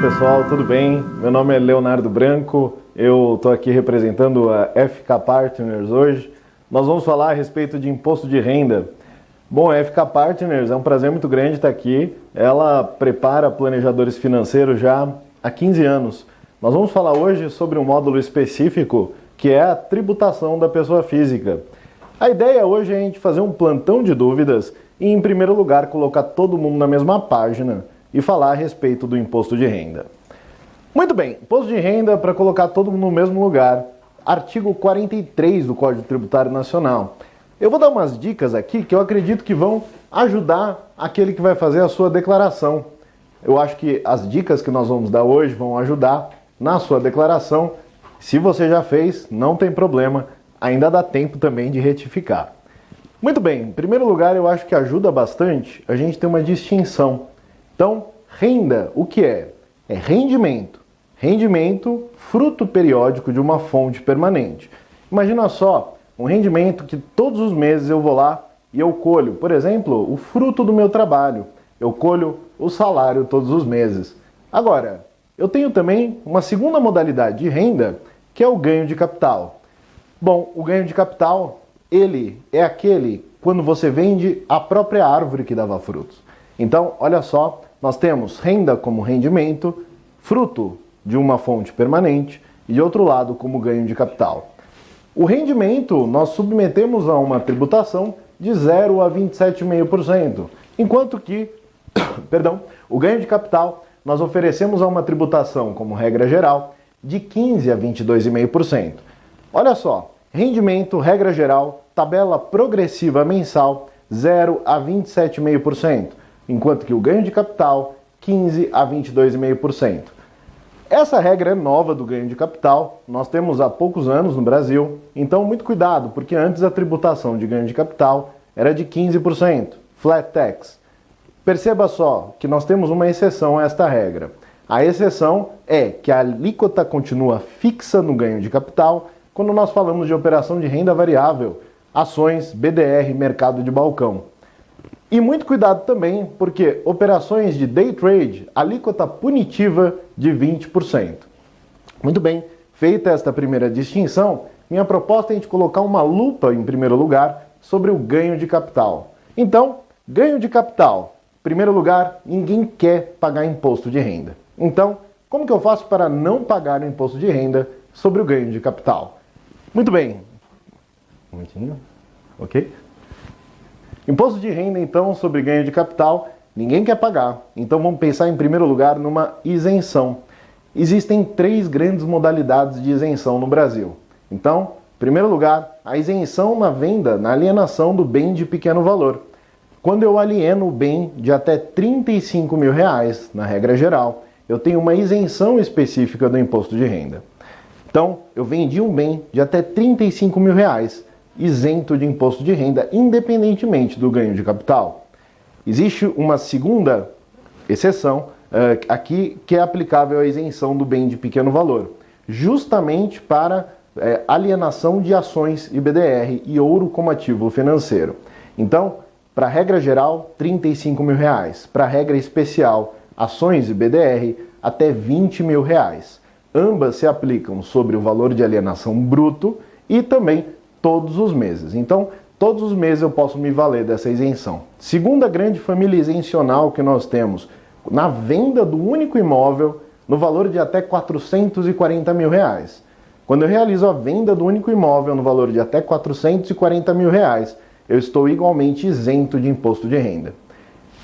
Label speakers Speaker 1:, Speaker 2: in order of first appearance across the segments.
Speaker 1: pessoal, tudo bem? Meu nome é Leonardo Branco, eu estou aqui representando a FK Partners hoje. Nós vamos falar a respeito de imposto de renda. Bom, a FK Partners é um prazer muito grande estar aqui. Ela prepara planejadores financeiros já há 15 anos. Nós vamos falar hoje sobre um módulo específico que é a tributação da pessoa física. A ideia hoje é a gente fazer um plantão de dúvidas e, em primeiro lugar, colocar todo mundo na mesma página e falar a respeito do imposto de renda. Muito bem, imposto de renda para colocar todo mundo no mesmo lugar. Artigo 43 do Código Tributário Nacional. Eu vou dar umas dicas aqui que eu acredito que vão ajudar aquele que vai fazer a sua declaração. Eu acho que as dicas que nós vamos dar hoje vão ajudar na sua declaração. Se você já fez, não tem problema, ainda dá tempo também de retificar. Muito bem, em primeiro lugar, eu acho que ajuda bastante a gente ter uma distinção. Então, renda, o que é? É rendimento. Rendimento, fruto periódico de uma fonte permanente. Imagina só, um rendimento que todos os meses eu vou lá e eu colho, por exemplo, o fruto do meu trabalho. Eu colho o salário todos os meses. Agora, eu tenho também uma segunda modalidade de renda, que é o ganho de capital. Bom, o ganho de capital, ele é aquele quando você vende a própria árvore que dava frutos. Então, olha só, nós temos renda como rendimento, fruto de uma fonte permanente, e de outro lado, como ganho de capital. O rendimento nós submetemos a uma tributação de 0 a 27,5%, enquanto que, o ganho de capital nós oferecemos a uma tributação, como regra geral, de 15 a 22,5%. Olha só, rendimento, regra geral, tabela progressiva mensal, 0 a 27,5%, enquanto que o ganho de capital, 15 a 22,5%. Essa regra é nova do ganho de capital, nós temos há poucos anos no Brasil, então muito cuidado, porque antes a tributação de ganho de capital era de 15%, flat tax. Perceba só que nós temos uma exceção a esta regra. A exceção é que a alíquota continua fixa no ganho de capital quando nós falamos de operação de renda variável, ações, BDR, mercado de balcão. E muito cuidado também, porque operações de day trade, alíquota punitiva de 20%. Muito bem, feita esta primeira distinção, minha proposta é a gente colocar uma lupa, em primeiro lugar, sobre o ganho de capital. Então, ganho de capital. Em primeiro lugar, ninguém quer pagar imposto de renda. Então, como que eu faço para não pagar o imposto de renda sobre o ganho de capital? Muito bem. Um momentinho. Ok? Imposto de renda, então, sobre ganho de capital, ninguém quer pagar. Então vamos pensar, em primeiro lugar, numa isenção. Existem 3 grandes modalidades de isenção no Brasil. Então, em primeiro lugar, a isenção na venda, na alienação do bem de pequeno valor. Quando eu alieno o bem de até R$35 mil, na regra geral, eu tenho uma isenção específica do imposto de renda. Então, eu vendi um bem de até R$35 mil, isento de imposto de renda, independentemente do ganho de capital. Existe uma segunda exceção aqui, que é aplicável à isenção do bem de pequeno valor, justamente para alienação de ações e BDR e ouro como ativo financeiro. Então, para a regra geral, R$35 mil. Para a regra especial, ações e BDR, até R$20 mil. Ambas se aplicam sobre o valor de alienação bruto e também todos os meses. Então, todos os meses eu posso me valer dessa isenção. Segunda grande família isencional que nós temos, na venda do único imóvel, no valor de até R$440 mil. Quando eu realizo a venda do único imóvel no valor de até R$440 mil, eu estou igualmente isento de imposto de renda.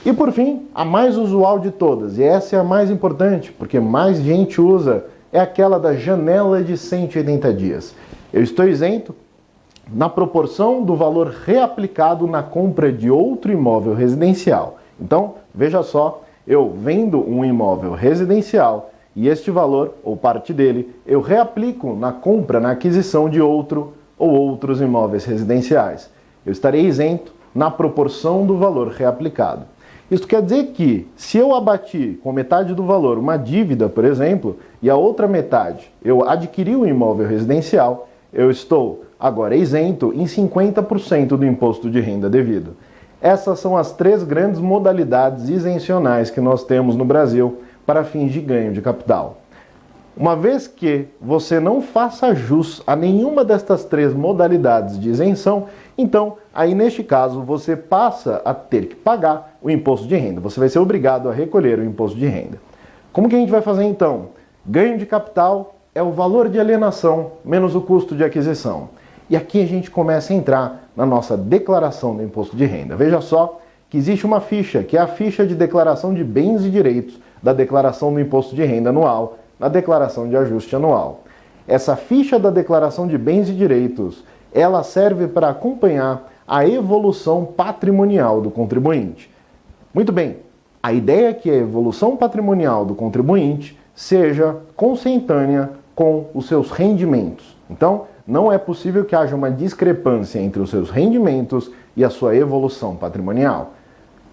Speaker 1: E por fim, a mais usual de todas, e essa é a mais importante, porque mais gente usa, é aquela da janela de 180 dias. Eu estou isento na proporção do valor reaplicado na compra de outro imóvel residencial. Então, veja só, eu vendo um imóvel residencial e este valor, ou parte dele, eu reaplico na compra, na aquisição de outro ou outros imóveis residenciais. Eu estarei isento na proporção do valor reaplicado. Isso quer dizer que, se eu abati com metade do valor uma dívida, por exemplo, e a outra metade eu adquiri um imóvel residencial, eu estou agora isento em 50% do imposto de renda devido. Essas são as 3 grandes modalidades isencionais que nós temos no Brasil para fins de ganho de capital. Uma vez que você não faça jus a nenhuma destas três modalidades de isenção, então, aí neste caso, você passa a ter que pagar o imposto de renda. Você vai ser obrigado a recolher o imposto de renda. Como que a gente vai fazer então? Ganho de capital é o valor de alienação menos o custo de aquisição. E aqui a gente começa a entrar na nossa declaração do imposto de renda. Veja só que existe uma ficha, que é a ficha de declaração de bens e direitos da declaração do imposto de renda anual, na declaração de ajuste anual. Essa ficha da declaração de bens e direitos, ela serve para acompanhar a evolução patrimonial do contribuinte. Muito bem, a ideia é que a evolução patrimonial do contribuinte seja consentânea com os seus rendimentos. Então, não é possível que haja uma discrepância entre os seus rendimentos e a sua evolução patrimonial.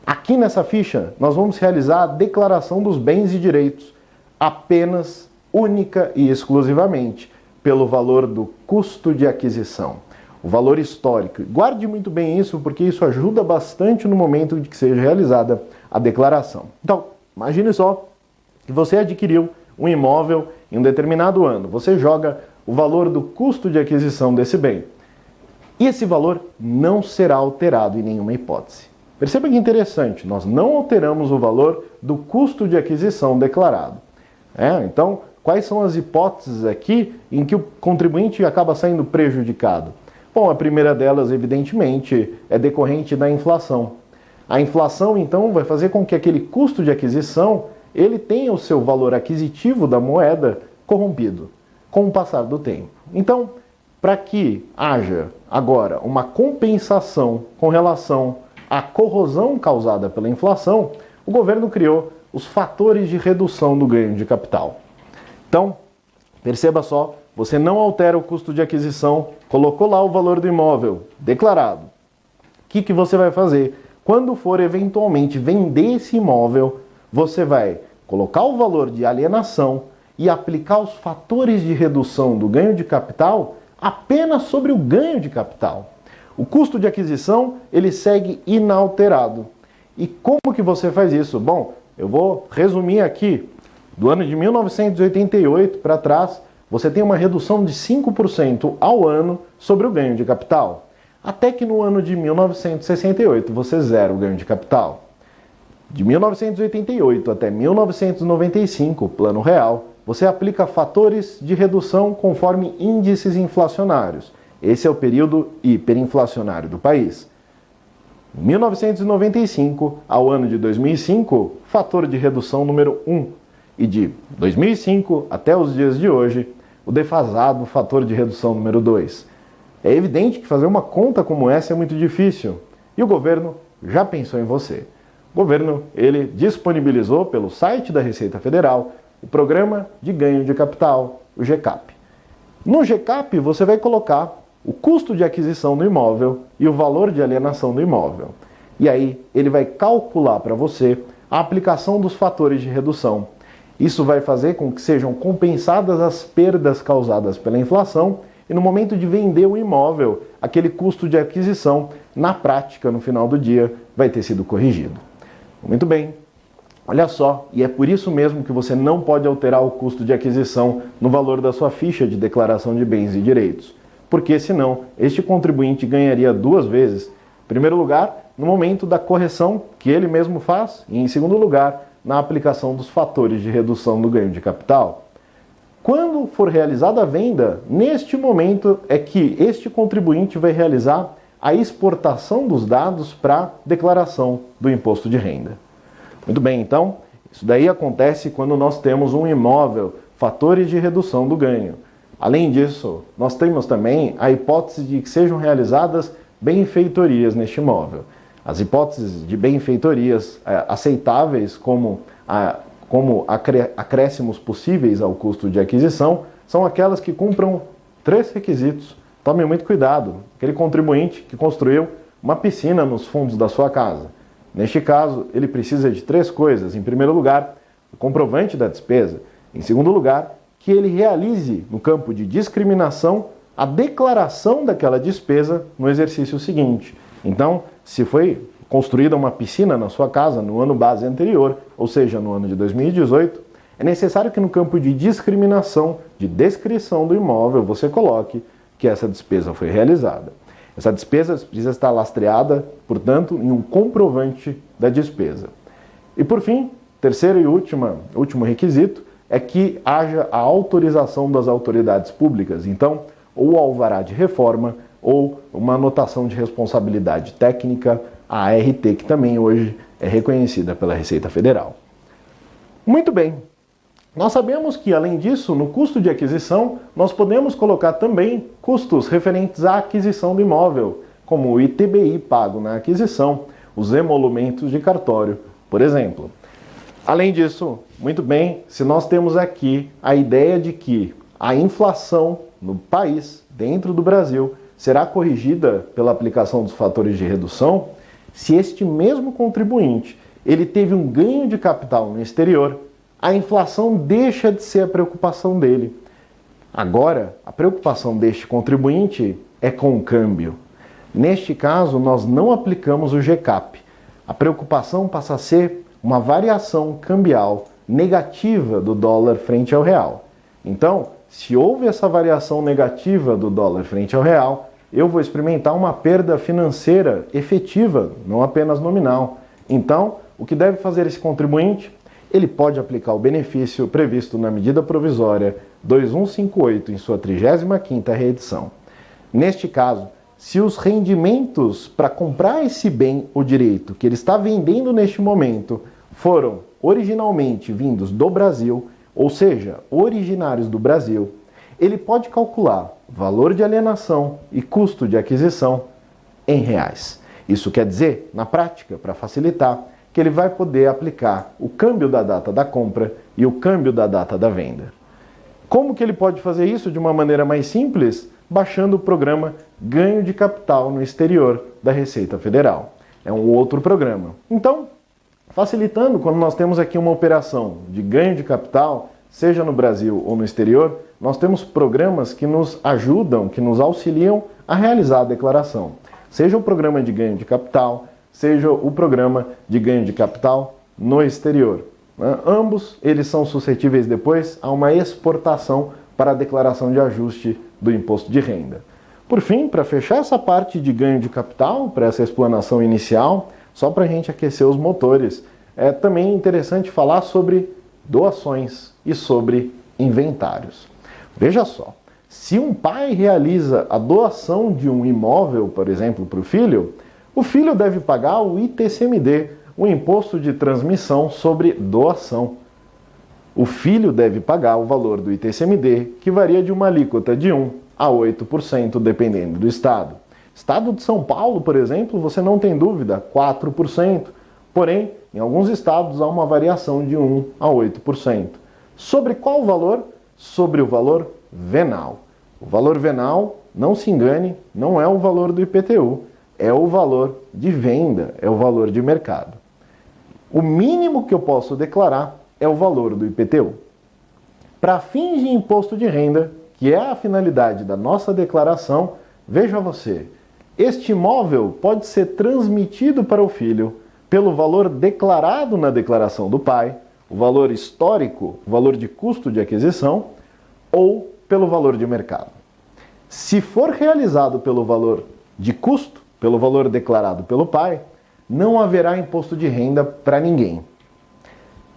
Speaker 1: Aqui nessa ficha, nós vamos realizar a declaração dos bens e direitos apenas, única e exclusivamente, pelo valor do custo de aquisição, o valor histórico. Guarde muito bem isso, porque isso ajuda bastante no momento de que seja realizada a declaração. Então, imagine só que você adquiriu um imóvel em um determinado ano. Você joga o valor do custo de aquisição desse bem. E esse valor não será alterado em nenhuma hipótese. Perceba que interessante, nós não alteramos o valor do custo de aquisição declarado. Então, quais são as hipóteses aqui em que o contribuinte acaba saindo prejudicado? Bom, a primeira delas, evidentemente, é decorrente da inflação. A inflação, então, vai fazer com que aquele custo de aquisição ele tenha o seu valor aquisitivo da moeda corrompido com o passar do tempo. Então, para que haja agora uma compensação com relação à corrosão causada pela inflação, o governo criou os fatores de redução do ganho de capital. Então, perceba só, você não altera o custo de aquisição, colocou lá o valor do imóvel declarado. O que você vai fazer? Quando for eventualmente vender esse imóvel, você vai colocar o valor de alienação e aplicar os fatores de redução do ganho de capital apenas sobre o ganho de capital. O custo de aquisição, ele segue inalterado. E como que você faz isso? Bom, eu vou resumir aqui. Do ano de 1988 para trás, você tem uma redução de 5% ao ano sobre o ganho de capital. Até que no ano de 1968 você zera o ganho de capital. De 1988 até 1995, plano real, você aplica fatores de redução conforme índices inflacionários. Esse é o período hiperinflacionário do país. De 1995 ao ano de 2005, fator de redução número 1. E de 2005 até os dias de hoje, o defasado fator de redução número 2. É evidente que fazer uma conta como essa é muito difícil. E o governo já pensou em você. O governo, ele disponibilizou pelo site da Receita Federal o Programa de Ganho de Capital, o GCAP. No GCAP, você vai colocar o custo de aquisição do imóvel e o valor de alienação do imóvel. E aí, ele vai calcular para você a aplicação dos fatores de redução. Isso vai fazer com que sejam compensadas as perdas causadas pela inflação e no momento de vender o imóvel, aquele custo de aquisição, na prática, no final do dia, vai ter sido corrigido. Muito bem. Olha só, e é por isso mesmo que você não pode alterar o custo de aquisição no valor da sua ficha de declaração de bens e direitos. Porque senão, este contribuinte ganharia duas vezes. Em primeiro lugar, no momento da correção que ele mesmo faz, e em segundo lugar, na aplicação dos fatores de redução do ganho de capital. Quando for realizada a venda, neste momento é que este contribuinte vai realizar a exportação dos dados para declaração do imposto de renda. Muito bem, então, isso daí acontece quando nós temos um imóvel, fatores de redução do ganho. Além disso, nós temos também a hipótese de que sejam realizadas benfeitorias neste imóvel. As hipóteses de benfeitorias aceitáveis como acréscimos possíveis ao custo de aquisição são aquelas que cumpram 3 requisitos. Tome muito cuidado. Aquele contribuinte que construiu uma piscina nos fundos da sua casa. Neste caso, ele precisa de 3 coisas. Em primeiro lugar, o comprovante da despesa. Em segundo lugar, que ele realize, no campo de discriminação, a declaração daquela despesa no exercício seguinte. Então, se foi construída uma piscina na sua casa no ano base anterior, ou seja, no ano de 2018, é necessário que no campo de discriminação, de descrição do imóvel, você coloque que essa despesa foi realizada. Essa despesa precisa estar lastreada, portanto, em um comprovante da despesa. E por fim, terceiro e último requisito é que haja a autorização das autoridades públicas. Então, ou o alvará de reforma ou uma anotação de responsabilidade técnica, a ART, que também hoje é reconhecida pela Receita Federal. Muito bem. Nós sabemos que, além disso, no custo de aquisição, nós podemos colocar também custos referentes à aquisição do imóvel, como o ITBI pago na aquisição, os emolumentos de cartório, por exemplo. Além disso, muito bem, se nós temos aqui a ideia de que a inflação no país, dentro do Brasil, será corrigida pela aplicação dos fatores de redução, se este mesmo contribuinte ele teve um ganho de capital no exterior, a inflação deixa de ser a preocupação dele. Agora, a preocupação deste contribuinte é com o câmbio. Neste caso, nós não aplicamos o GCAP. A preocupação passa a ser uma variação cambial negativa do dólar frente ao real. Então, se houve essa variação negativa do dólar frente ao real, eu vou experimentar uma perda financeira efetiva, não apenas nominal. Então, o que deve fazer esse contribuinte? Ele pode aplicar o benefício previsto na medida provisória 2158 em sua 35ª reedição. Neste caso, se os rendimentos para comprar esse bem ou direito que ele está vendendo neste momento foram originalmente vindos do Brasil, ou seja, originários do Brasil, ele pode calcular valor de alienação e custo de aquisição em reais. Isso quer dizer, na prática, para facilitar, que ele vai poder aplicar o câmbio da data da compra e o câmbio da data da venda. Como que ele pode fazer isso de uma maneira mais simples? Baixando o programa Ganho de Capital no Exterior da Receita Federal. É um outro programa. Então, facilitando, quando nós temos aqui uma operação de ganho de capital, seja no Brasil ou no exterior, nós temos programas que nos ajudam, que nos auxiliam a realizar a declaração. Seja o programa de ganho de capital, seja o programa de ganho de capital no exterior. Ambos eles são suscetíveis depois a uma exportação para a declaração de ajuste do imposto de renda. Por fim, para fechar essa parte de ganho de capital, para essa explanação inicial, só para a gente aquecer os motores, é também interessante falar sobre doações e sobre inventários. Veja só, se um pai realiza a doação de um imóvel, por exemplo, para o filho deve pagar o ITCMD, o Imposto de Transmissão sobre Doação. O filho deve pagar o valor do ITCMD, que varia de uma alíquota de 1% a 8%, dependendo do estado. Estado de São Paulo, por exemplo, você não tem dúvida, 4%. Porém, em alguns estados há uma variação de 1% a 8%. Sobre qual valor? Sobre o valor venal. O valor venal, não se engane, não é o valor do IPTU, é o valor de venda, é o valor de mercado. O mínimo que eu posso declarar é o valor do IPTU. Para fins de imposto de renda, que é a finalidade da nossa declaração, veja você, este imóvel pode ser transmitido para o filho pelo valor declarado na declaração do pai, o valor histórico, o valor de custo de aquisição, ou pelo valor de mercado. Se for realizado pelo valor de custo, pelo valor declarado pelo pai, não haverá imposto de renda para ninguém.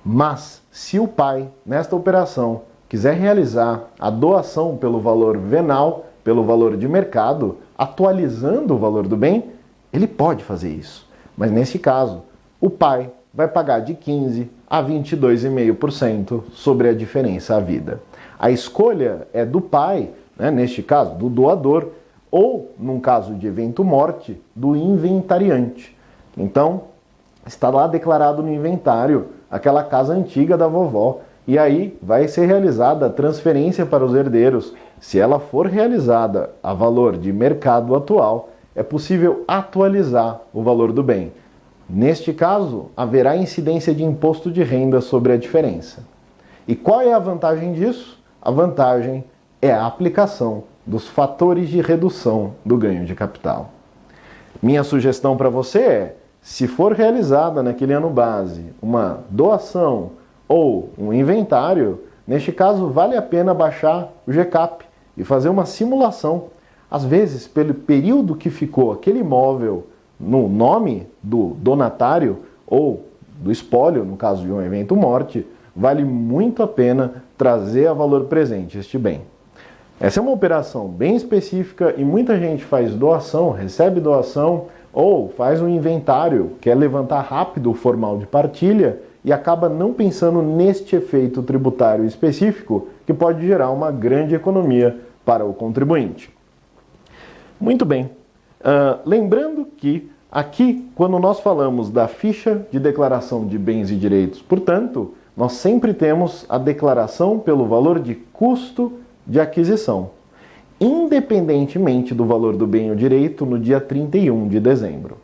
Speaker 1: Mas, se o pai, nesta operação, quiser realizar a doação pelo valor venal, pelo valor de mercado, atualizando o valor do bem, ele pode fazer isso. Mas, nesse caso, o pai vai pagar de 15% a 22,5% sobre a diferença à vida. A escolha é do pai, né, neste caso, do doador, ou, num caso de evento morte, do inventariante. Então, está lá declarado no inventário aquela casa antiga da vovó, e aí vai ser realizada a transferência para os herdeiros. Se ela for realizada a valor de mercado atual, é possível atualizar o valor do bem. Neste caso, haverá incidência de imposto de renda sobre a diferença. E qual é a vantagem disso? A vantagem é a aplicação dos fatores de redução do ganho de capital. Minha sugestão para você é, se for realizada naquele ano base uma doação ou um inventário, neste caso vale a pena baixar o GCAP e fazer uma simulação. Às vezes, pelo período que ficou aquele imóvel no nome do donatário ou do espólio, no caso de um evento morte, vale muito a pena trazer a valor presente este bem. Essa é uma operação bem específica e muita gente faz doação, recebe doação ou faz um inventário, quer levantar rápido o formal de partilha e acaba não pensando neste efeito tributário específico que pode gerar uma grande economia para o contribuinte. Muito bem. Lembrando que aqui, quando nós falamos da ficha de declaração de bens e direitos, portanto, nós sempre temos a declaração pelo valor de custo de aquisição, independentemente do valor do bem ou direito no dia 31 de dezembro.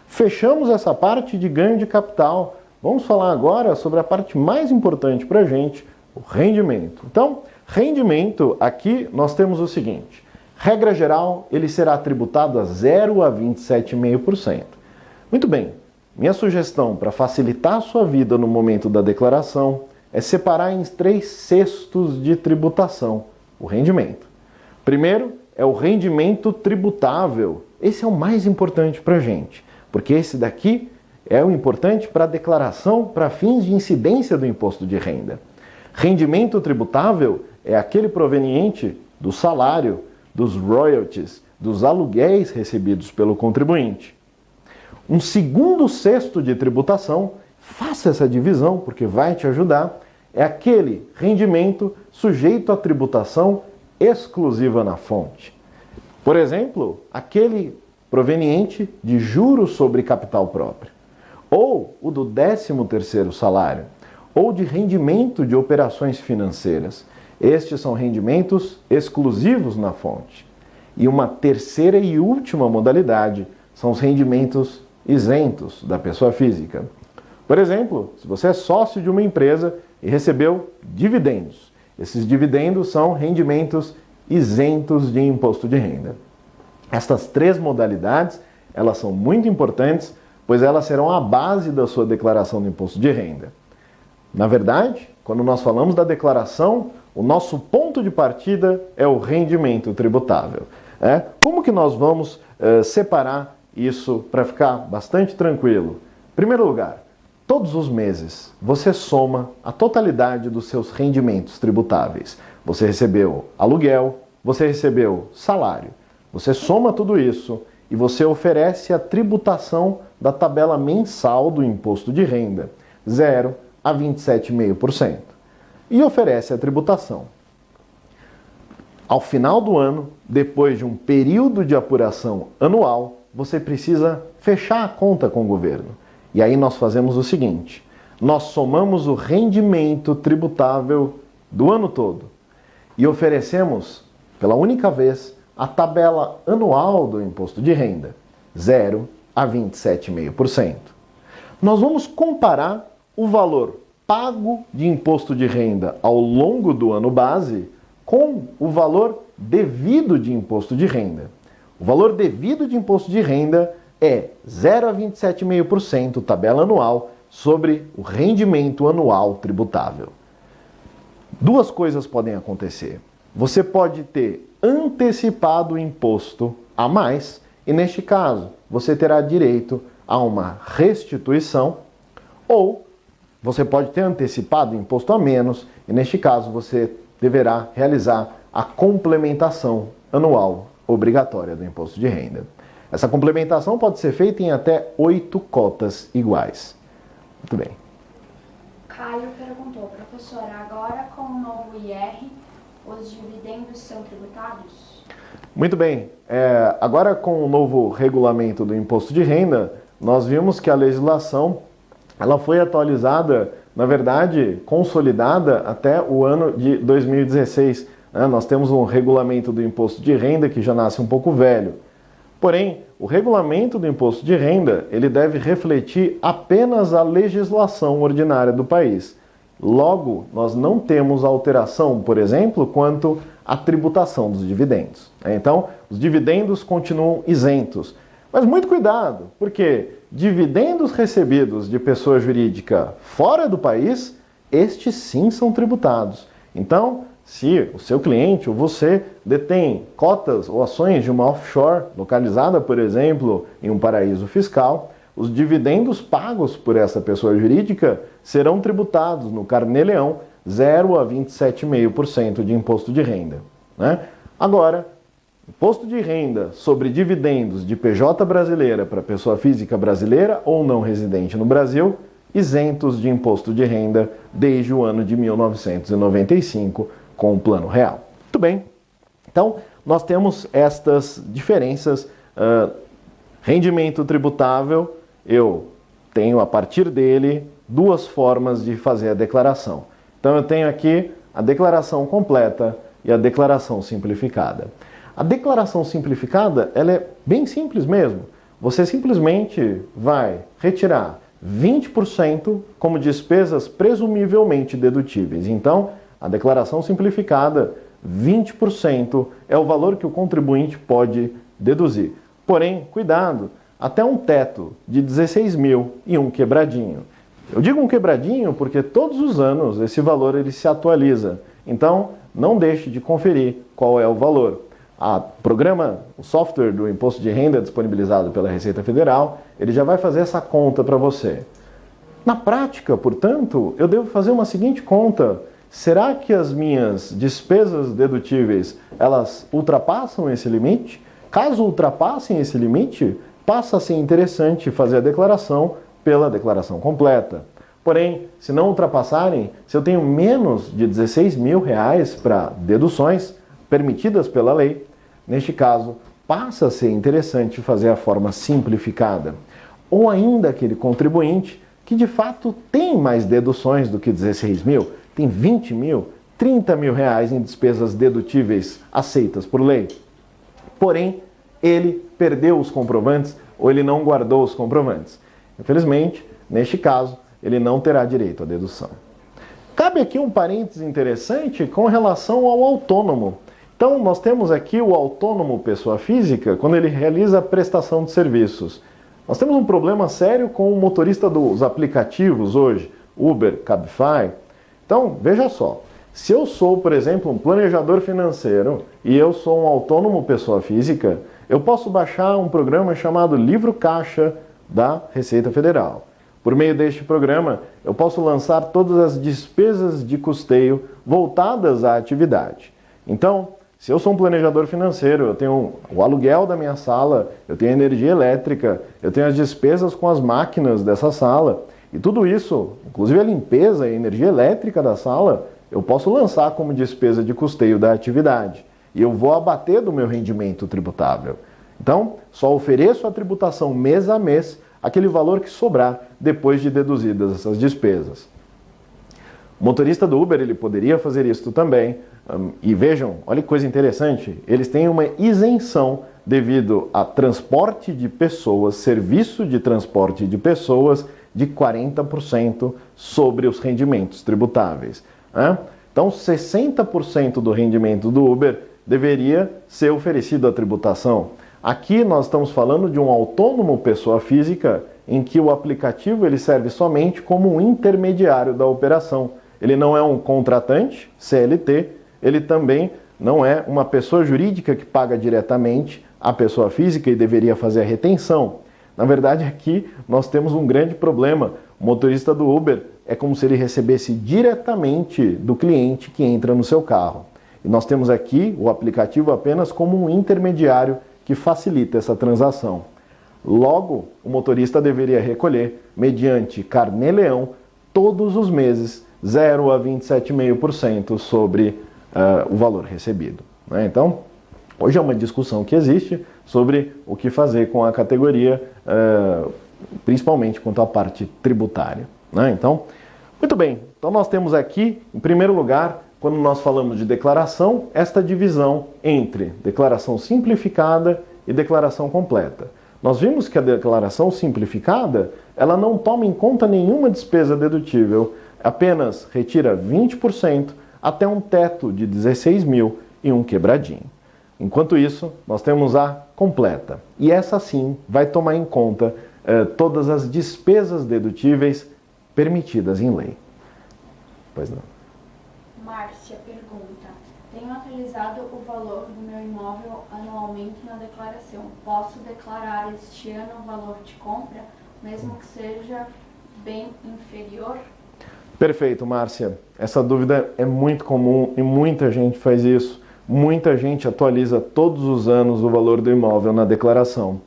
Speaker 1: Fechamos essa parte de ganho de capital. Vamos falar agora sobre a parte mais importante para a gente, o rendimento. Então, rendimento, aqui nós temos o seguinte: regra geral, ele será tributado a 0 a 27,5%. Muito bem, minha sugestão para facilitar a sua vida no momento da declaração é separar em 3 cestos de tributação o rendimento. Primeiro é o rendimento tributável. Esse é o mais importante para a gente, porque esse daqui é o importante para a declaração para fins de incidência do imposto de renda. Rendimento tributável é aquele proveniente do salário, dos royalties, dos aluguéis recebidos pelo contribuinte. Um segundo cesto de tributação, faça essa divisão porque vai te ajudar, é aquele rendimento sujeito à tributação exclusiva na fonte. Por exemplo, aquele proveniente de juros sobre capital próprio, ou o do 13º salário, ou de rendimento de operações financeiras. Estes são rendimentos exclusivos na fonte. E uma terceira e última modalidade são os rendimentos isentos da pessoa física. Por exemplo, se você é sócio de uma empresa e recebeu dividendos, esses dividendos são rendimentos isentos de imposto de renda. Estas 3 modalidades, elas são muito importantes, pois elas serão a base da sua declaração do imposto de renda. Na verdade, quando nós falamos da declaração, o nosso ponto de partida é o rendimento tributável. Como que nós vamos separar isso para ficar bastante tranquilo? Em primeiro lugar, todos os meses você soma a totalidade dos seus rendimentos tributáveis. Você recebeu aluguel, você recebeu salário. Você soma tudo isso e você oferece a tributação da tabela mensal do imposto de renda, 0 a 27,5%. E oferece a tributação. Ao final do ano, depois de um período de apuração anual, você precisa fechar a conta com o governo. E aí nós fazemos o seguinte: nós somamos o rendimento tributável do ano todo e oferecemos, pela única vez, a tabela anual do imposto de renda, 0 a 27,5%. Nós vamos comparar o valor pago de imposto de renda ao longo do ano base com o valor devido de imposto de renda. O valor devido de imposto de renda é 0 a 27,5% tabela anual sobre o rendimento anual tributável. 2 coisas podem acontecer. Você pode ter antecipado o imposto a mais e, neste caso, você terá direito a uma restituição, ou você pode ter antecipado o imposto a menos e, neste caso, você deverá realizar a complementação anual obrigatória do imposto de renda. Essa complementação pode ser feita em até 8 cotas iguais. Muito bem.
Speaker 2: Caio perguntou, professora, agora com o novo IR, os dividendos são tributados?
Speaker 1: Muito bem. Agora com o novo regulamento do imposto de renda, nós vimos que a legislação ela foi atualizada, na verdade, consolidada até o ano de 2016. Nós temos um regulamento do imposto de renda que já nasce um pouco velho. Porém, o regulamento do imposto de renda ele deve refletir apenas a legislação ordinária do país. Logo, nós não temos alteração, por exemplo, quanto à tributação dos dividendos. Então, os dividendos continuam isentos. Mas muito cuidado, porque dividendos recebidos de pessoa jurídica fora do país, estes sim são tributados. Então, se o seu cliente ou você detém cotas ou ações de uma offshore localizada, por exemplo, em um paraíso fiscal, os dividendos pagos por essa pessoa jurídica serão tributados no Carnê-Leão 0 a 27,5% de imposto de renda, né? Agora, imposto de renda sobre dividendos de PJ brasileira para pessoa física brasileira ou não residente no Brasil, isentos de imposto de renda desde o ano de 1995 com o Plano Real. Muito bem, então nós temos estas diferenças. Rendimento tributável, eu tenho a partir dele duas formas de fazer a declaração. Então eu tenho aqui a declaração completa e a declaração simplificada. A declaração simplificada, ela é bem simples mesmo. Você simplesmente vai retirar 20% como despesas presumivelmente dedutíveis. Então, a declaração simplificada, 20% é o valor que o contribuinte pode deduzir. Porém, cuidado, até um teto de 16 mil e um quebradinho. Eu digo um quebradinho porque todos os anos esse valor ele se atualiza. Então, não deixe de conferir qual é o valor. O software do Imposto de Renda disponibilizado pela Receita Federal, ele já vai fazer essa conta para você. Na prática, portanto, eu devo fazer uma seguinte conta. Será que as minhas despesas dedutíveis, elas ultrapassam esse limite? Caso ultrapassem esse limite, passa a ser interessante fazer a declaração pela declaração completa. Porém, se não ultrapassarem, se eu tenho menos de 16 mil reais para deduções permitidas pela lei, neste caso, passa a ser interessante fazer a forma simplificada. Ou ainda aquele contribuinte que de fato tem mais deduções do que 16 mil, tem 20 mil, 30 mil reais em despesas dedutíveis aceitas por lei. Porém, ele perdeu os comprovantes ou ele não guardou os comprovantes. Infelizmente, neste caso, ele não terá direito à dedução. Cabe aqui um parênteses interessante com relação ao autônomo. Então, nós temos aqui o autônomo pessoa física quando ele realiza a prestação de serviços. Nós temos um problema sério com o motorista dos aplicativos hoje, Uber, Cabify. Então, veja só, se eu sou, por exemplo, um planejador financeiro e eu sou um autônomo pessoa física, eu posso baixar um programa chamado Livro Caixa da Receita Federal. Por meio deste programa, eu posso lançar todas as despesas de custeio voltadas à atividade. Então, se eu sou um planejador financeiro, eu tenho o aluguel da minha sala, eu tenho energia elétrica, eu tenho as despesas com as máquinas dessa sala, e tudo isso, inclusive a limpeza e a energia elétrica da sala, eu posso lançar como despesa de custeio da atividade. E eu vou abater do meu rendimento tributável. Então, só ofereço a tributação mês a mês, aquele valor que sobrar depois de deduzidas essas despesas. O motorista do Uber ele poderia fazer isso também. E vejam, olha que coisa interessante, eles têm uma isenção devido a transporte de pessoas, serviço de transporte de pessoas de 40% sobre os rendimentos tributáveis. Então, 60% do rendimento do Uber deveria ser oferecido à tributação. Aqui nós estamos falando de um autônomo pessoa física em que o aplicativo ele serve somente como um intermediário da operação. Ele não é um contratante, CLT, ele também não é uma pessoa jurídica que paga diretamente à pessoa física e deveria fazer a retenção. Na verdade, aqui nós temos um grande problema. O motorista do Uber é como se ele recebesse diretamente do cliente que entra no seu carro. E nós temos aqui o aplicativo apenas como um intermediário que facilita essa transação. Logo, o motorista deveria recolher, mediante Carnê-Leão, todos os meses, 0 a 27,5% sobre o valor recebido. Então, hoje é uma discussão que existe sobre o que fazer com a categoria, principalmente quanto à parte tributária. Então, muito bem. Então, nós temos aqui, em primeiro lugar, quando nós falamos de declaração, esta divisão entre declaração simplificada e declaração completa. Nós vimos que a declaração simplificada, ela não toma em conta nenhuma despesa dedutível, apenas retira 20% até um teto de 16 mil e um quebradinho. Enquanto isso, nós temos a completa. E essa sim vai tomar em conta todas as despesas dedutíveis permitidas em lei. Pois não.
Speaker 2: Márcia pergunta: tenho atualizado o valor do meu imóvel anualmente na declaração. Posso declarar este ano o valor de compra, mesmo que seja bem inferior?
Speaker 1: Perfeito, Márcia. Essa dúvida é muito comum e muita gente faz isso. Muita gente atualiza todos os anos o valor do imóvel na declaração.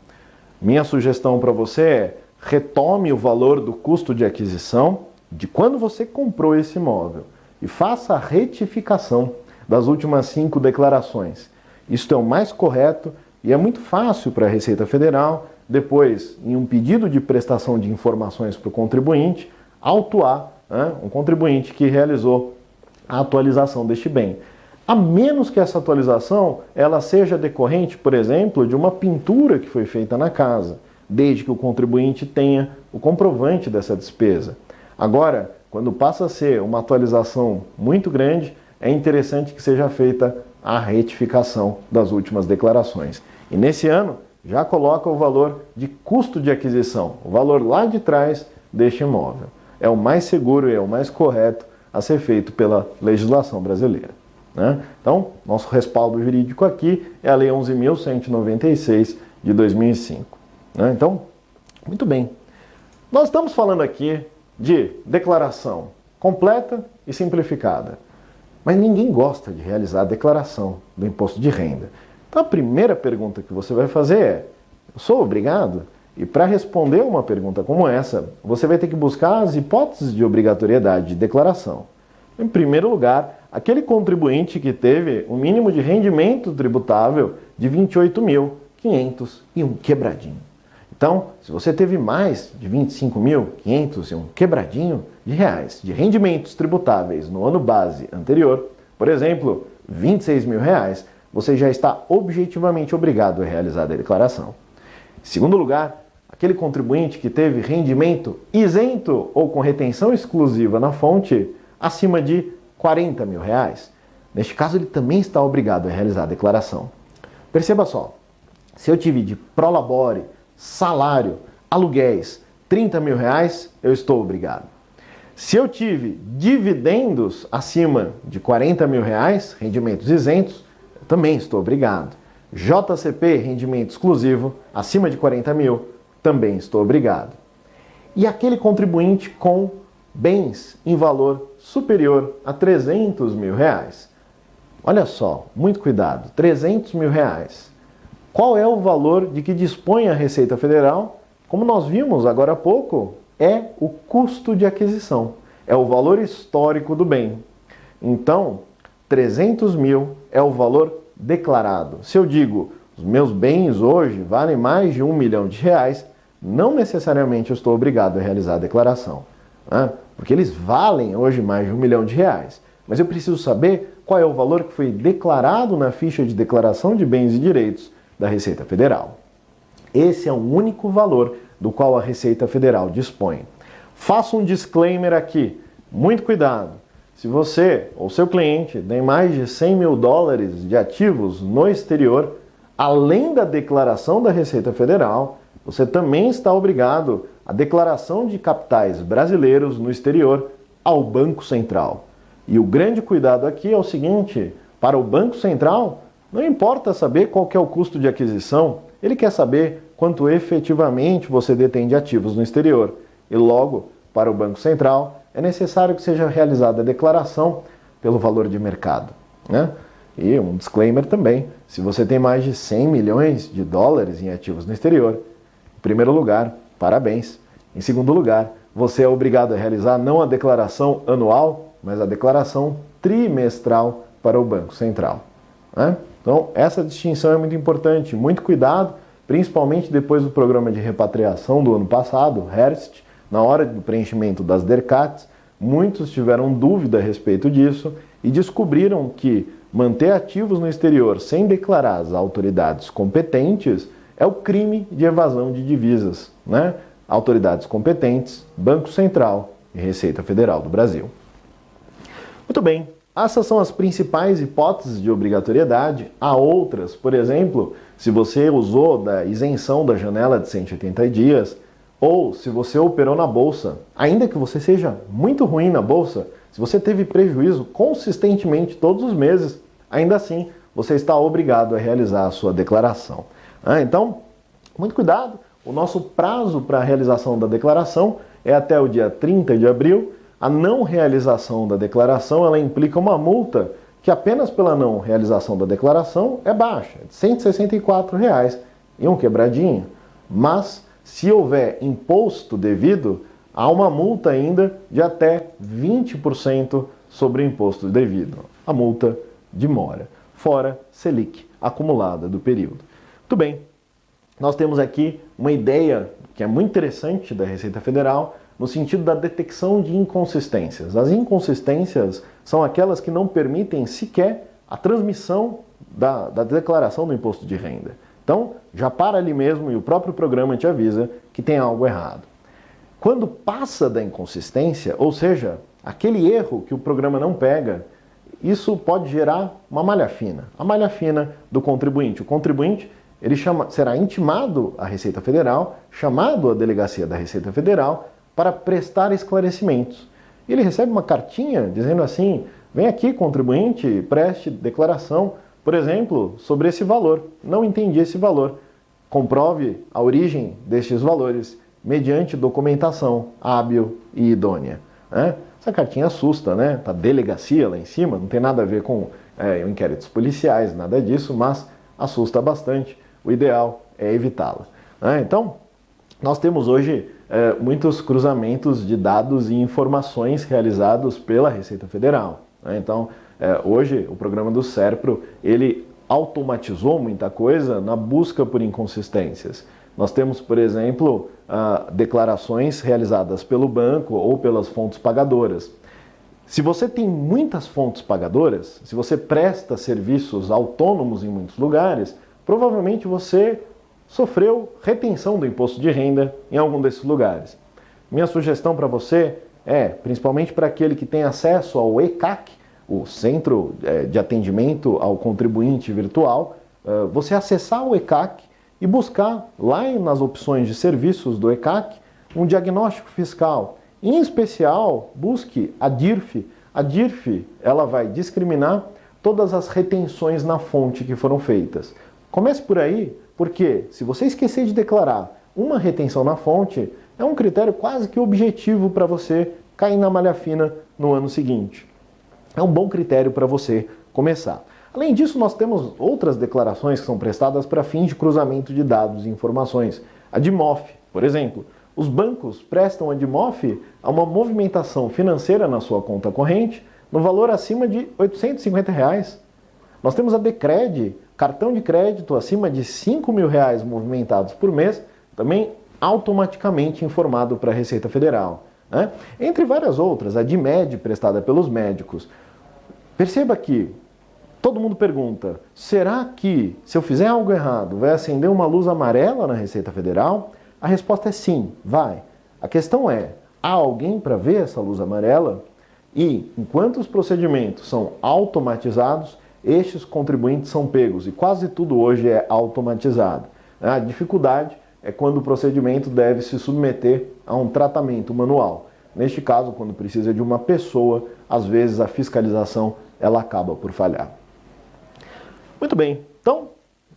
Speaker 1: Minha sugestão para você é: retome o valor do custo de aquisição de quando você comprou esse imóvel e faça a retificação das últimas 5 declarações. Isto é o mais correto e é muito fácil para a Receita Federal, depois, em um pedido de prestação de informações para o contribuinte, autuar um contribuinte que realizou a atualização deste bem. A menos que essa atualização ela seja decorrente, por exemplo, de uma pintura que foi feita na casa, desde que o contribuinte tenha o comprovante dessa despesa. Agora, quando passa a ser uma atualização muito grande, é interessante que seja feita a retificação das últimas declarações. E nesse ano, já coloca o valor de custo de aquisição, o valor lá de trás deste imóvel. É o mais seguro e é o mais correto a ser feito pela legislação brasileira, né? Então, nosso respaldo jurídico aqui é a Lei 11.196 de 2005. Né? Então, muito bem. Nós estamos falando aqui de declaração completa e simplificada. Mas ninguém gosta de realizar a declaração do imposto de renda. Então a primeira pergunta que você vai fazer é: eu sou obrigado? E para responder uma pergunta como essa, você vai ter que buscar as hipóteses de obrigatoriedade de declaração. Em primeiro lugar, aquele contribuinte que teve um mínimo de rendimento tributável de 28.500 e um quebradinho. Então, se você teve mais de 25.500 e um quebradinho de reais de rendimentos tributáveis no ano base anterior, por exemplo, R$26.000, você já está objetivamente obrigado a realizar a declaração. Em segundo lugar, aquele contribuinte que teve rendimento isento ou com retenção exclusiva na fonte acima de R$40.000. Neste caso, ele também está obrigado a realizar a declaração. Perceba só, se eu tive de prolabore, salário, aluguéis, R$30.000, eu estou obrigado. Se eu tive dividendos acima de R$40.000, rendimentos isentos, eu também estou obrigado. JCP, rendimento exclusivo, acima de 40.000, também estou obrigado. E aquele contribuinte com bens em valor superior a R$300.000. Olha só, muito cuidado, R$300.000. Qual é o valor de que dispõe a Receita Federal? Como nós vimos agora há pouco, é o custo de aquisição. É o valor histórico do bem. Então, 300.000 é o valor declarado. Se eu digo, os meus bens hoje valem mais de R$1 milhão, não necessariamente eu estou obrigado a realizar a declaração, né? Porque eles valem hoje mais de R$1 milhão. Mas eu preciso saber qual é o valor que foi declarado na ficha de declaração de bens e direitos da Receita Federal. Esse é o único valor do qual a Receita Federal dispõe. Faça um disclaimer aqui. Muito cuidado. Se você ou seu cliente tem mais de $100.000 de ativos no exterior, além da declaração da Receita Federal, você também está obrigado à declaração de capitais brasileiros no exterior ao Banco Central. E o grande cuidado aqui é o seguinte: para o Banco Central, não importa saber qual que é o custo de aquisição, ele quer saber quanto efetivamente você detém de ativos no exterior. E logo, para o Banco Central, é necessário que seja realizada a declaração pelo valor de mercado, né? E um disclaimer também: se você tem mais de $100 milhões em ativos no exterior, em primeiro lugar, parabéns. Em segundo lugar, você é obrigado a realizar não a declaração anual, mas a declaração trimestral para o Banco Central, né? Então, essa distinção é muito importante. Muito cuidado, principalmente depois do programa de repatriação do ano passado, HERST, na hora do preenchimento das DERCATs, muitos tiveram dúvida a respeito disso e descobriram que manter ativos no exterior sem declarar às autoridades competentes é o crime de evasão de divisas, né? Autoridades competentes, Banco Central e Receita Federal do Brasil. Muito bem, essas são as principais hipóteses de obrigatoriedade. Há outras, por exemplo, se você usou da isenção da janela de 180 dias, ou se você operou na bolsa, ainda que você seja muito ruim na bolsa, Se você teve prejuízo consistentemente todos os meses, ainda assim você está obrigado a realizar a sua declaração. Então, muito cuidado, o nosso prazo para a realização da declaração é até o dia 30 de abril. A não realização da declaração, ela implica uma multa que apenas pela não realização da declaração é baixa, de R$ 164 e um quebradinho. Mas, se houver imposto devido, há uma multa ainda de até 20% sobre o imposto devido. A multa de mora, fora Selic acumulada do período. Muito bem, nós temos aqui uma ideia que é muito interessante da Receita Federal, no sentido da detecção de inconsistências. As inconsistências são aquelas que não permitem sequer a transmissão da declaração do imposto de renda. Então, já para ali mesmo e o próprio programa te avisa que tem algo errado. Quando passa da inconsistência, ou seja, aquele erro que o programa não pega, isso pode gerar uma malha fina. A malha fina do contribuinte. O contribuinte ele será intimado à Receita Federal, chamado à delegacia da Receita Federal, para prestar esclarecimentos. Ele recebe uma cartinha dizendo assim: vem aqui, contribuinte, preste declaração, por exemplo, sobre esse valor. Não entendi esse valor. Comprove a origem destes valores mediante documentação hábil e idônea. Essa cartinha assusta, né? Tá delegacia lá em cima, não tem nada a ver com inquéritos policiais, nada disso, mas assusta bastante. O ideal é evitá-la. Então, nós temos hoje muitos cruzamentos de dados e informações realizados pela Receita Federal. Então, hoje o programa do SERPRO, ele automatizou muita coisa na busca por inconsistências. Nós temos, por exemplo, declarações realizadas pelo banco ou pelas fontes pagadoras. Se você tem muitas fontes pagadoras, se você presta serviços autônomos em muitos lugares, provavelmente você sofreu retenção do imposto de renda em algum desses lugares. Minha sugestão para você principalmente para aquele que tem acesso ao ECAC, o Centro de Atendimento ao Contribuinte Virtual, você acessar o ECAC e buscar lá nas opções de serviços do ECAC um diagnóstico fiscal. Em especial, busque a DIRF. A DIRF, ela vai discriminar todas as retenções na fonte que foram feitas. Comece por aí, porque se você esquecer de declarar uma retenção na fonte, é um critério quase que objetivo para você cair na malha fina no ano seguinte. É um bom critério para você começar. Além disso, nós temos outras declarações que são prestadas para fins de cruzamento de dados e informações. A DIMOF, por exemplo. Os bancos prestam a DIMOF a uma movimentação financeira na sua conta corrente no valor acima de R$ 850. Nós temos a Decred, cartão de crédito acima de R$ 5.000 movimentados por mês, também automaticamente informado para a Receita Federal. Entre várias outras, a DIMED, prestada pelos médicos. Perceba que todo mundo pergunta, será que se eu fizer algo errado vai acender uma luz amarela na Receita Federal? A resposta é sim, vai. A questão é, há alguém para ver essa luz amarela? E, enquanto os procedimentos são automatizados, estes contribuintes são pegos, e quase tudo hoje é automatizado. A dificuldade é quando o procedimento deve se submeter a um tratamento manual. Neste caso, quando precisa de uma pessoa, às vezes a fiscalização ela acaba por falhar. Muito bem, então,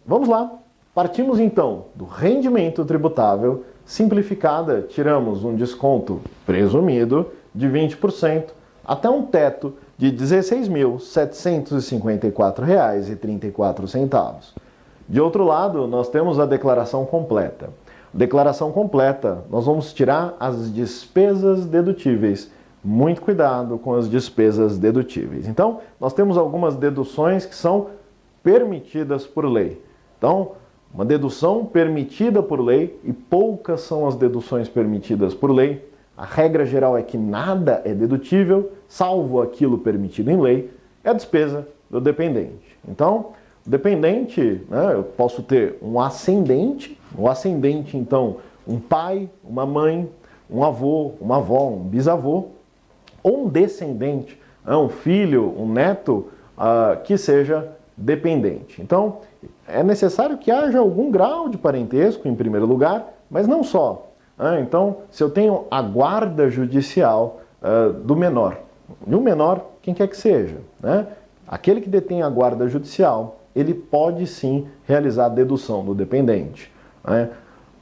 Speaker 1: vamos lá. Partimos então do rendimento tributável simplificada, tiramos um desconto presumido de 20% até um teto de R$ 16.754,34. De outro lado, nós temos a declaração completa. Declaração completa, nós vamos tirar as despesas dedutíveis. Muito cuidado com as despesas dedutíveis. Então, nós temos algumas deduções que são permitidas por lei. Então, uma dedução permitida por lei, e poucas são as deduções permitidas por lei. A regra geral é que nada é dedutível, salvo aquilo permitido em lei, é a despesa do dependente. Então, o dependente, eu posso ter um ascendente, então, um pai, uma mãe, um avô, uma avó, um bisavô, ou um descendente, um filho, um neto, que seja dependente. Então, é necessário que haja algum grau de parentesco, em primeiro lugar, mas não só. Então, se eu tenho a guarda judicial do menor, de um menor, quem quer que seja, né? Aquele que detém a guarda judicial, ele pode sim realizar a dedução do dependente, né?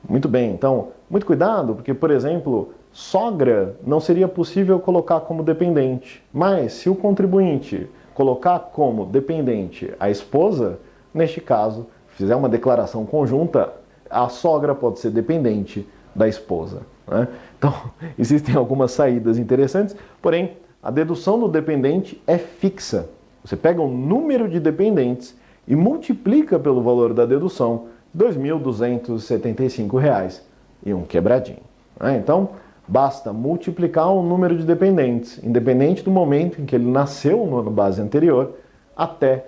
Speaker 1: Muito bem, então, muito cuidado, porque, por exemplo, sogra não seria possível colocar como dependente, mas se o contribuinte colocar como dependente a esposa, neste caso, fizer uma declaração conjunta, a sogra pode ser dependente da esposa, né? Então, existem algumas saídas interessantes, porém, a dedução do dependente é fixa. Você pega o número de dependentes e multiplica pelo valor da dedução, R$ 2.275 e um quebradinho, né? Então, basta multiplicar o número de dependentes, independente do momento em que ele nasceu no ano base anterior, até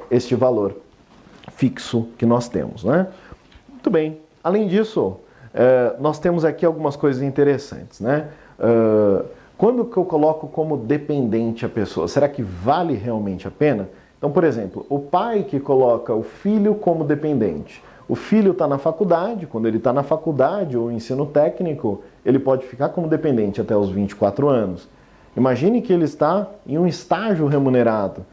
Speaker 1: este valor fixo que nós temos, né? Muito bem. Além disso, nós temos aqui algumas coisas interessantes, né? Quando que eu coloco como dependente a pessoa? Será que vale realmente a pena? Então, por exemplo, o pai que coloca o filho como dependente. O filho está na faculdade, quando ele está na faculdade ou ensino técnico, ele pode ficar como dependente até os 24 anos. Imagine que ele está em um estágio remunerado.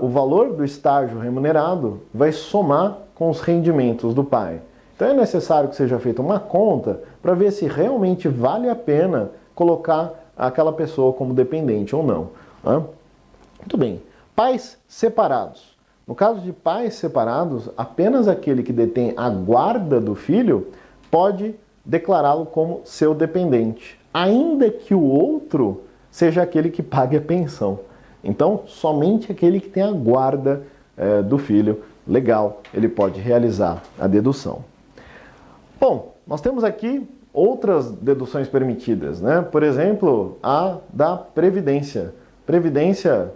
Speaker 1: O valor do estágio remunerado vai somar com os rendimentos do pai. Então é necessário que seja feita uma conta para ver se realmente vale a pena colocar aquela pessoa como dependente ou não. Muito bem. Pais separados. No caso de pais separados, apenas aquele que detém a guarda do filho pode declará-lo como seu dependente, ainda que o outro seja aquele que pague a pensão. Então, somente aquele que tem a guarda do filho legal, ele pode realizar a dedução. Bom, nós temos aqui outras deduções permitidas, né? Por exemplo, a da previdência. Previdência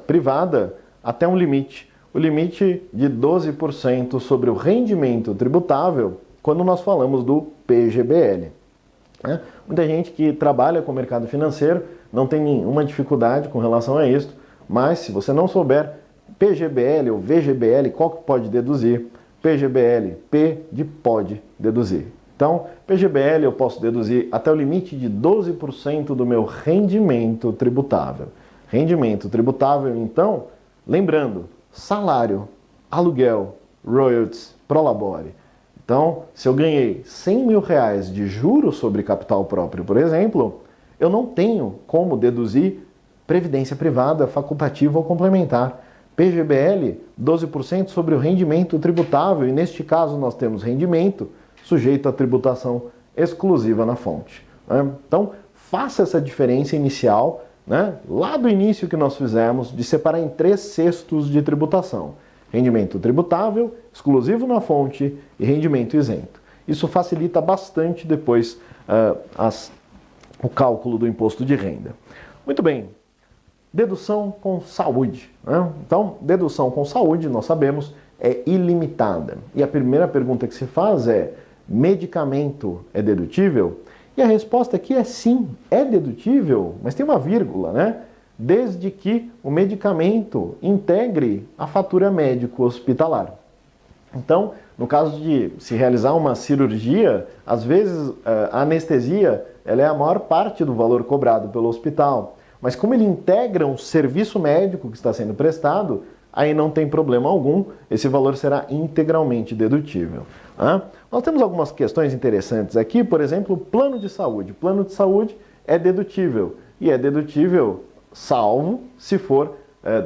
Speaker 1: privada até um limite. O limite de 12% sobre o rendimento tributável quando nós falamos do PGBL. Né? Muita gente que trabalha com o mercado financeiro não tem nenhuma dificuldade com relação a isso, mas se você não souber PGBL ou VGBL, qual que pode deduzir? PGBL, P de pode deduzir. Então, PGBL eu posso deduzir até o limite de 12% do meu rendimento tributável. Rendimento tributável, então, lembrando, salário, aluguel, royalties, prolabore. Então, se eu ganhei R$100 mil de juros sobre capital próprio, por exemplo, eu não tenho como deduzir previdência privada, facultativa ou complementar. PGBL, 12% sobre o rendimento tributável, e neste caso nós temos rendimento sujeito à tributação exclusiva na fonte. Então, faça essa diferença inicial, lá do início que nós fizemos, de separar em 3 cestos de tributação. Rendimento tributável, exclusivo na fonte e rendimento isento. Isso facilita bastante depois o cálculo do imposto de renda. Muito bem, dedução com saúde. Então, dedução com saúde, nós sabemos, é ilimitada. E a primeira pergunta que se faz é, medicamento é dedutível? E a resposta aqui é sim, é dedutível, mas tem uma vírgula, né? Desde que o medicamento integre a fatura médico-hospitalar. Então, no caso de se realizar uma cirurgia, às vezes a anestesia ela é a maior parte do valor cobrado pelo hospital. Mas como ele integra um serviço médico que está sendo prestado, aí não tem problema algum, esse valor será integralmente dedutível. Nós temos algumas questões interessantes aqui, por exemplo, plano de saúde. Plano de saúde é dedutível, e é dedutível salvo se for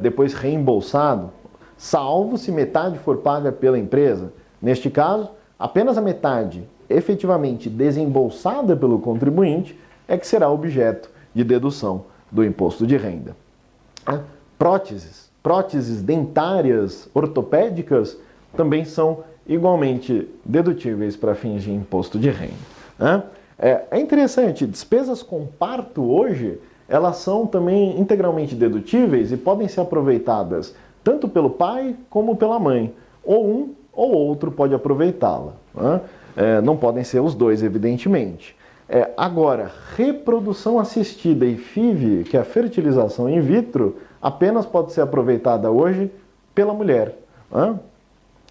Speaker 1: depois reembolsado, salvo se metade for paga pela empresa. Neste caso, apenas a metade efetivamente desembolsada pelo contribuinte é que será objeto de dedução do imposto de renda. Próteses dentárias ortopédicas também são igualmente dedutíveis para fins de imposto de renda. É interessante, despesas com parto hoje, elas são também integralmente dedutíveis e podem ser aproveitadas tanto pelo pai como pela mãe. Ou um ou outro pode aproveitá-la. Não podem ser os dois, evidentemente. Agora, reprodução assistida e FIV, que é a fertilização in vitro, apenas pode ser aproveitada hoje pela mulher.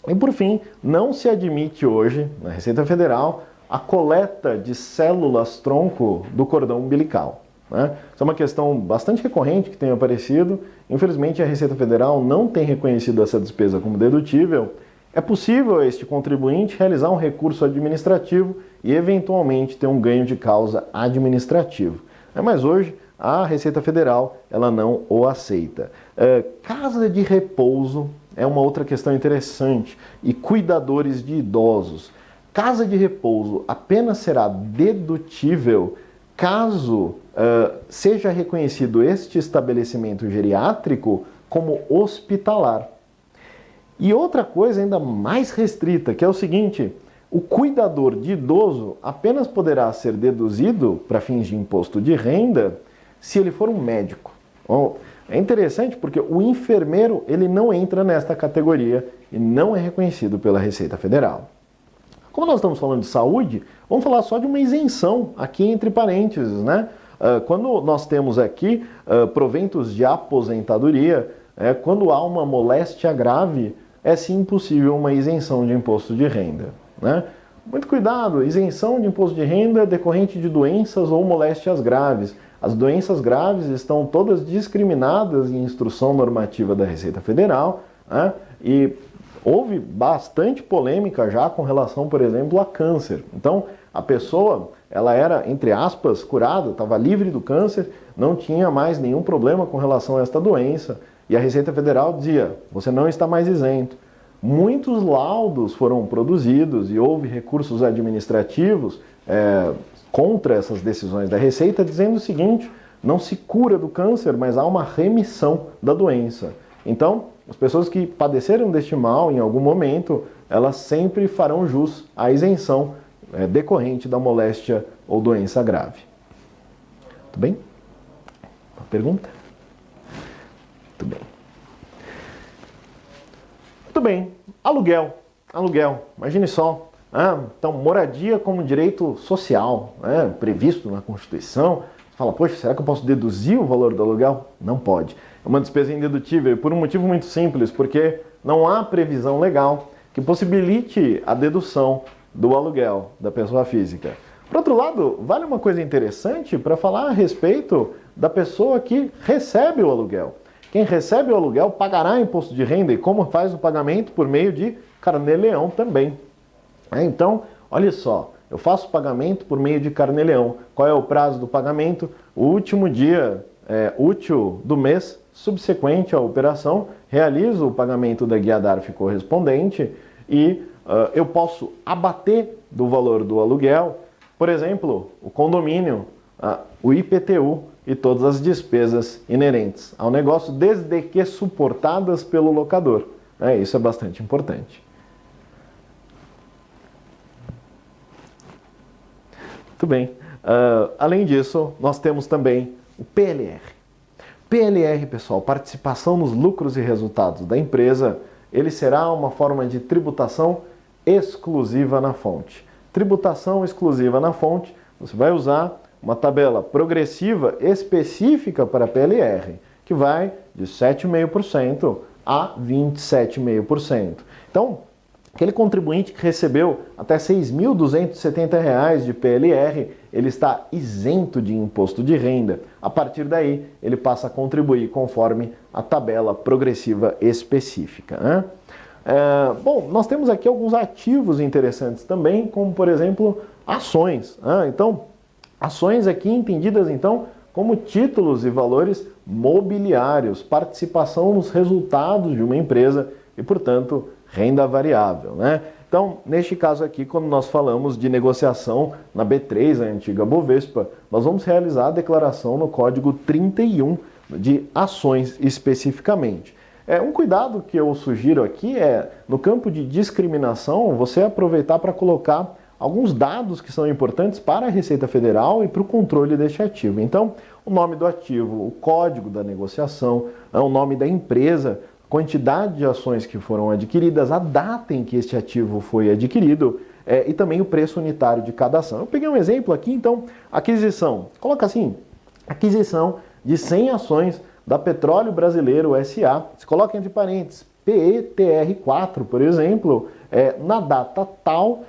Speaker 1: E por fim, não se admite hoje, na Receita Federal, a coleta de células-tronco do cordão umbilical. né? Isso é uma questão bastante recorrente que tem aparecido. Infelizmente, a Receita Federal não tem reconhecido essa despesa como dedutível. É possível este contribuinte realizar um recurso administrativo e, eventualmente, ter um ganho de causa administrativo. Mas hoje, a Receita Federal ela não o aceita. Casa de repouso é uma outra questão interessante. E cuidadores de idosos. Casa de repouso apenas será dedutível caso seja reconhecido este estabelecimento geriátrico como hospitalar. E outra coisa ainda mais restrita, que é o seguinte: o cuidador de idoso apenas poderá ser deduzido para fins de imposto de renda se ele for um médico. Bom, é interessante porque o enfermeiro ele não entra nesta categoria e não é reconhecido pela Receita Federal. Como nós estamos falando de saúde, vamos falar só de uma isenção aqui entre parênteses, né? Quando nós temos aqui proventos de aposentadoria, quando há uma moléstia grave, é sim possível uma isenção de imposto de renda, né? Muito cuidado, isenção de imposto de renda decorrente de doenças ou moléstias graves. As doenças graves estão todas discriminadas em instrução normativa da Receita Federal, né? E houve bastante polêmica já com relação, por exemplo, a câncer. Então, a pessoa, ela era, entre aspas, curada, estava livre do câncer, não tinha mais nenhum problema com relação a esta doença. E a Receita Federal dizia, você não está mais isento. Muitos laudos foram produzidos e houve recursos administrativos contra essas decisões da Receita, dizendo o seguinte: não se cura do câncer, mas há uma remissão da doença. Então, as pessoas que padeceram deste mal em algum momento, elas sempre farão jus à isenção decorrente da moléstia ou doença grave. Tudo bem? Uma pergunta? Muito bem. Muito bem. Aluguel. Aluguel. Imagine só. Então, moradia como direito social, previsto na Constituição. Você fala, poxa, será que eu posso deduzir o valor do aluguel? Não pode. É uma despesa indedutível por um motivo muito simples, porque não há previsão legal que possibilite a dedução do aluguel da pessoa física. Por outro lado, vale uma coisa interessante para falar a respeito da pessoa que recebe o aluguel. Quem recebe o aluguel pagará imposto de renda e como faz o pagamento? Por meio de carnê-leão também. Então, olha só, eu faço o pagamento por meio de carnê-leão. Qual é o prazo do pagamento? O último dia útil do mês subsequente à operação, realizo o pagamento da guia DARF correspondente e eu posso abater do valor do aluguel, por exemplo, o condomínio, o IPTU e todas as despesas inerentes ao negócio, desde que suportadas pelo locador. Isso é bastante importante. Muito bem. Além disso, nós temos também o PLR. PLR, pessoal, participação nos lucros e resultados da empresa, ele será uma forma de tributação exclusiva na fonte. Tributação exclusiva na fonte, você vai usar uma tabela progressiva específica para PLR, que vai de 7,5% a 27,5%. Então, aquele contribuinte que recebeu até R$ 6.270 de PLR, ele está isento de imposto de renda. A partir daí, ele passa a contribuir conforme a tabela progressiva específica, bom, nós temos aqui alguns ativos interessantes também, como, por exemplo, ações. Então, ações aqui entendidas, então, como títulos e valores mobiliários, participação nos resultados de uma empresa e, portanto, renda variável, Então, neste caso aqui, quando nós falamos de negociação na B3, a antiga Bovespa, nós vamos realizar a declaração no código 31 de ações especificamente. Um cuidado que eu sugiro aqui no campo de discriminação, você aproveitar para colocar alguns dados que são importantes para a Receita Federal e para o controle deste ativo. Então, o nome do ativo, o código da negociação, o nome da empresa, quantidade de ações que foram adquiridas, a data em que este ativo foi adquirido e também o preço unitário de cada ação. Eu peguei um exemplo aqui, então, aquisição. Coloca assim, aquisição de 100 ações da Petróleo Brasileiro S.A. Se coloca entre parênteses, PETR4, por exemplo, na data tal,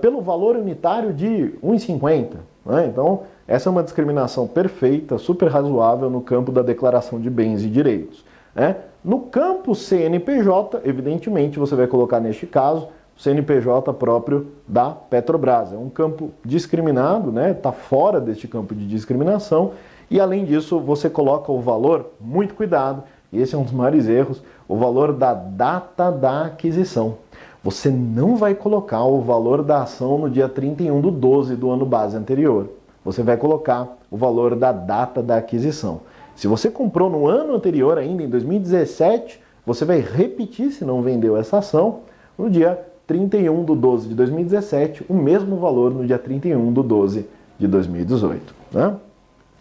Speaker 1: pelo valor unitário de 1,50. Né? Então, essa é uma discriminação perfeita, super razoável no campo da declaração de bens e direitos. Né? No campo CNPJ, evidentemente, você vai colocar neste caso o CNPJ próprio da Petrobras. É um campo discriminado, né? Está fora deste campo de discriminação. E além disso, você coloca o valor, muito cuidado, e esse é um dos maiores erros, o valor da data da aquisição. Você não vai colocar o valor da ação no dia 31/12 do ano base anterior. Você vai colocar o valor da data da aquisição. Se você comprou no ano anterior, ainda em 2017, você vai repetir, se não vendeu essa ação, no dia 31/12 de 2017, o mesmo valor no dia 31/12 de 2018. Né?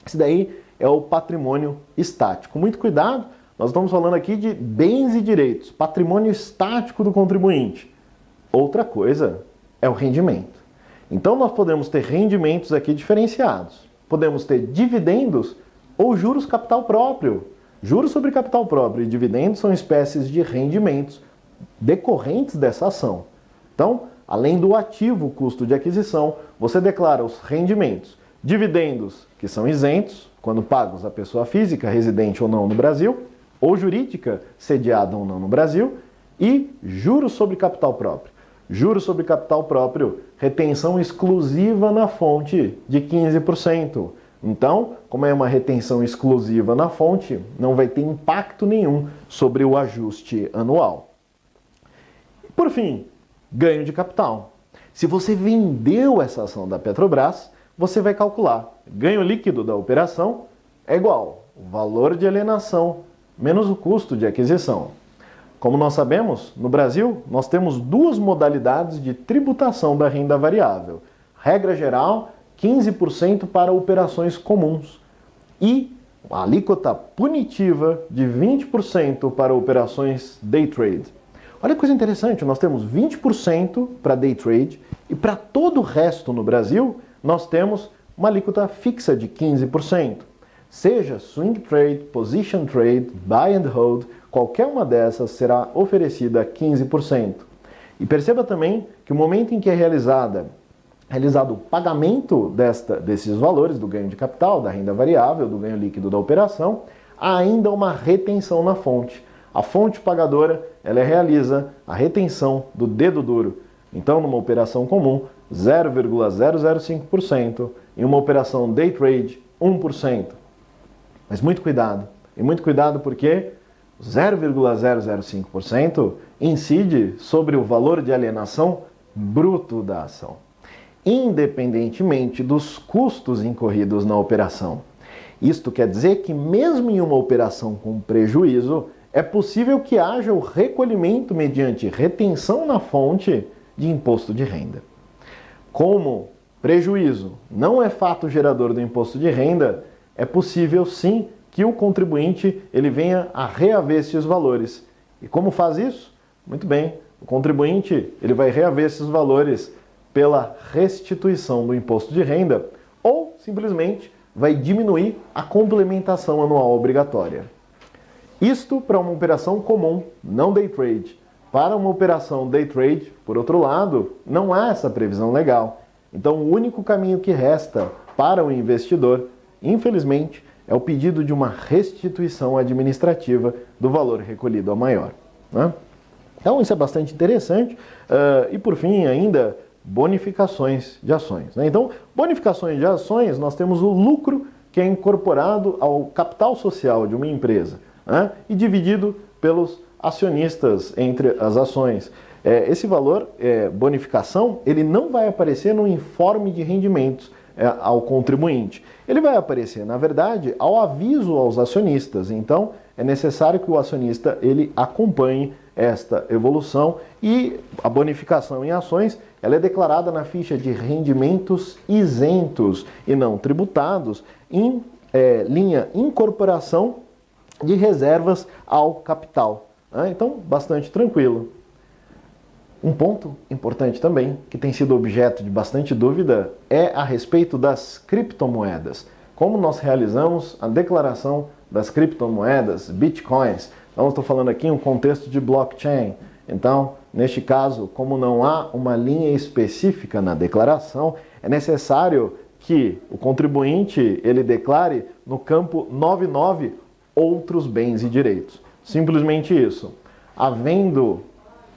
Speaker 1: Esse daí é o patrimônio estático. Muito cuidado, nós estamos falando aqui de bens e direitos, patrimônio estático do contribuinte. Outra coisa é o rendimento. Então nós podemos ter rendimentos aqui diferenciados. Podemos ter dividendos ou juros capital próprio. Juros sobre capital próprio e dividendos são espécies de rendimentos decorrentes dessa ação. Então, além do ativo custo de aquisição, você declara os rendimentos, dividendos, que são isentos, quando pagos à pessoa física, residente ou não no Brasil, ou jurídica, sediada ou não no Brasil, e juros sobre capital próprio. Juros sobre capital próprio, retenção exclusiva na fonte de 15%. Então, como é uma retenção exclusiva na fonte, não vai ter impacto nenhum sobre o ajuste anual. Por fim, ganho de capital. Se você vendeu essa ação da Petrobras, você vai calcular ganho líquido da operação é igual ao valor de alienação menos o custo de aquisição. Como nós sabemos, no Brasil, nós temos duas modalidades de tributação da renda variável. Regra geral, 15% para operações comuns e a alíquota punitiva de 20% para operações day trade. Olha que coisa interessante, nós temos 20% para day trade e para todo o resto no Brasil, nós temos uma alíquota fixa de 15%. Seja swing trade, position trade, buy and hold, qualquer uma dessas será oferecida a 15%. E perceba também que o momento em que é realizado o pagamento desses valores, do ganho de capital, da renda variável, do ganho líquido da operação, há ainda uma retenção na fonte. A fonte pagadora, ela realiza a retenção do dedo duro. Então, numa operação comum, 0,005%, em uma operação day trade, 1%. Mas muito cuidado, e muito cuidado porque 0,005% incide sobre o valor de alienação bruto da ação, independentemente dos custos incorridos na operação. Isto quer dizer que mesmo em uma operação com prejuízo, é possível que haja o recolhimento mediante retenção na fonte de imposto de renda. Como prejuízo não é fato gerador do imposto de renda, é possível sim que o contribuinte ele venha a reaver esses valores. E como faz isso? Muito bem, o contribuinte ele vai reaver esses valores pela restituição do imposto de renda ou simplesmente vai diminuir a complementação anual obrigatória. Isto para uma operação comum, não day trade. Para uma operação day trade, por outro lado, não há essa previsão legal. Então, o único caminho que resta para o investidor, infelizmente, é o pedido de uma restituição administrativa do valor recolhido a maior. Né? Então, isso é bastante interessante. E, por fim, ainda, bonificações de ações. Né? Então, bonificações de ações, nós temos o lucro que é incorporado ao capital social de uma empresa, né? E dividido pelos acionistas entre as ações. Esse valor, bonificação, ele não vai aparecer no informe de rendimentos ao contribuinte. Ele vai aparecer, na verdade, ao aviso aos acionistas. Então, é necessário que o acionista ele acompanhe esta evolução e a bonificação em ações ela é declarada na ficha de rendimentos isentos e não tributados em linha incorporação de reservas ao capital. Então, bastante tranquilo. Um ponto importante também, que tem sido objeto de bastante dúvida, é a respeito das criptomoedas. Como nós realizamos a declaração das criptomoedas, bitcoins. Então, estou falando aqui em um contexto de blockchain. Então, Neste caso, como não há uma linha específica na declaração, é necessário que o contribuinte ele declare no campo 99 outros bens e direitos. Simplesmente isso. Havendo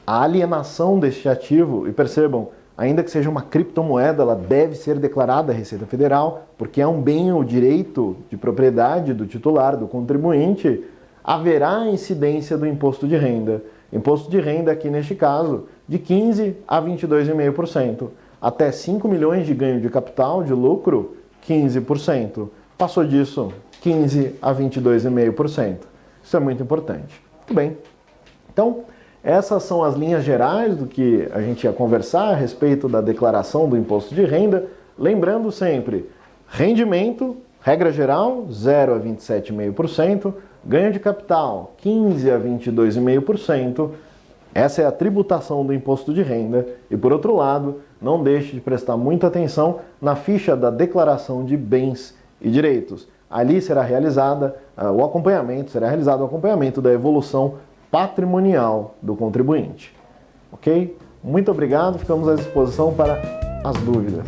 Speaker 1: a alienação deste ativo, e percebam, ainda que seja uma criptomoeda, ela deve ser declarada à Receita Federal, porque é um bem ou direito de propriedade do titular, do contribuinte, haverá incidência do imposto de renda. Imposto de renda aqui neste caso de 15% a 22,5%. Até 5 milhões de ganho de capital, de lucro, 15%. Passou disso, 15% a 22,5%. Isso é muito importante. Muito bem. Então, essas são as linhas gerais do que a gente ia conversar a respeito da declaração do imposto de renda. Lembrando sempre, rendimento, regra geral, 0 a 27,5%. Ganho de capital, 15% a 22,5%. Essa é a tributação do imposto de renda. E por outro lado, não deixe de prestar muita atenção na ficha da declaração de bens e direitos. Ali será realizado o acompanhamento da evolução patrimonial do contribuinte. Ok? Muito obrigado, ficamos à disposição para as dúvidas.